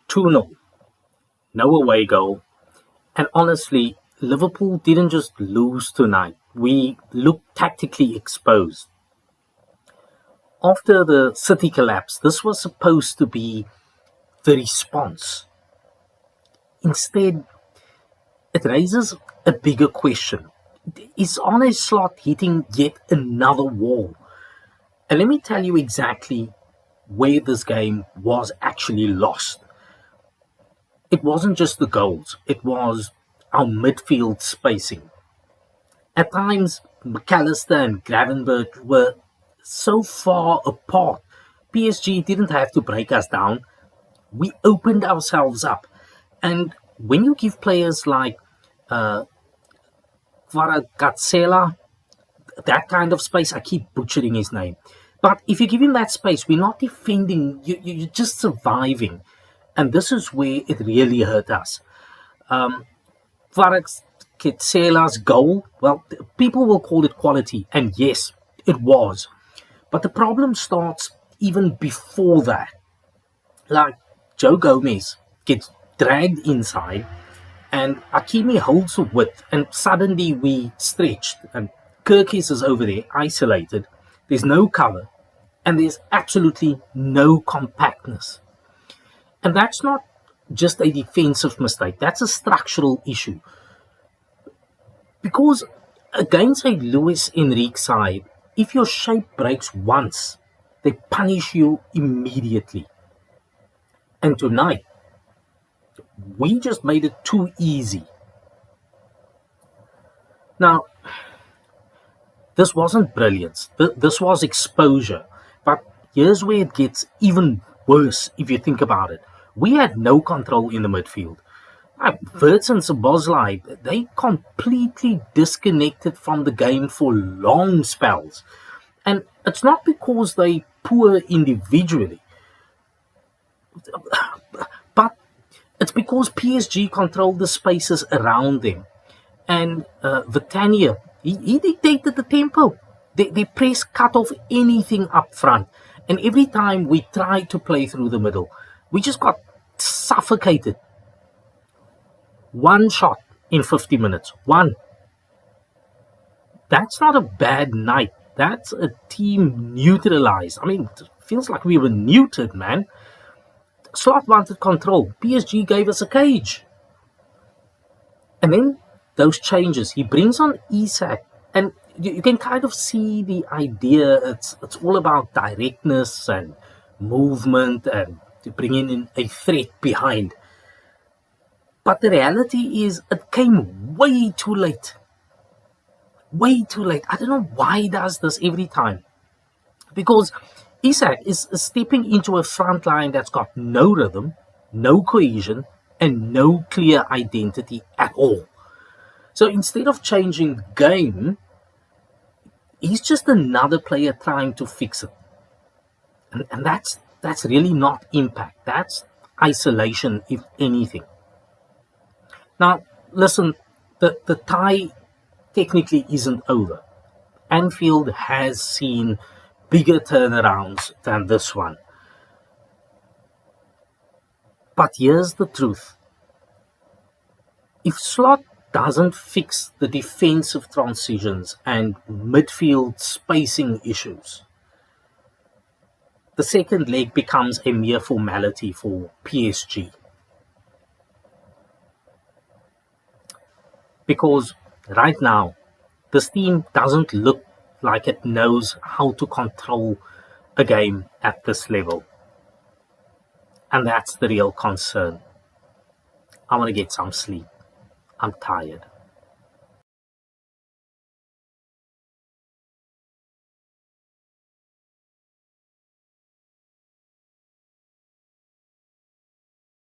2-0, no away goal. And honestly, Liverpool didn't just lose tonight. We looked tactically exposed. After the City collapse, this was supposed to be the response. Instead, it raises a bigger question. Is Arne Slot hitting yet another wall? And let me tell you exactly where this game was actually lost. It wasn't just the goals, it was our midfield spacing. At times, McAllister and Gravenberch were so far apart. PSG didn't have to break us down. We opened ourselves up. And when you give players like Kvaratskhelia that kind of space, I keep butchering his name, but if you give him that space, we're not defending, you're just surviving. And this is where it really hurt us. Kvaratskhelia goal, well, people will call it quality, and yes, it was. But the problem starts even before that. Like, Joe Gomez gets dragged inside, and Hakimi holds a width, and suddenly we stretched, and Kirkis is over there, isolated. There's no cover, and there's absolutely no compactness. And that's not just a defensive mistake, that's a structural issue. Because against a Luis Enrique side, if your shape breaks once, they punish you immediately. And tonight, we just made it too easy. Now, this wasn't brilliance. This was exposure. But here's where it gets even worse if you think about it. We had no control in the midfield. Wirtz and Szoboszlai, they completely disconnected from the game for long spells. And it's not because they poor individually, but it's because PSG controlled the spaces around them. And Vitania, he dictated the tempo. They press cut off anything up front. And every time we tried to play through the middle, we just got suffocated. One shot in 50 minutes. One. That's not a bad night. That's a team neutralized. I mean, it feels like we were neutered, man. Slot wanted control. PSG gave us a cage. And then those changes. He brings on Isak. And you can kind of see the idea. It's all about directness and movement and to bring in a threat behind. But the reality is it came way too late. Way too late. I don't know why he does this every time. Because Isak is stepping into a front line that's got no rhythm, no cohesion, and no clear identity at all. So instead of changing the game, he's just another player trying to fix it. And that's really not impact. That's isolation, if anything. Now, listen, the tie technically isn't over. Anfield has seen bigger turnarounds than this one. But here's the truth. If Slot doesn't fix the defensive transitions and midfield spacing issues, the second leg becomes a mere formality for PSG. Because right now, this team doesn't look like it knows how to control a game at this level. And that's the real concern. I want to get some sleep. I'm tired.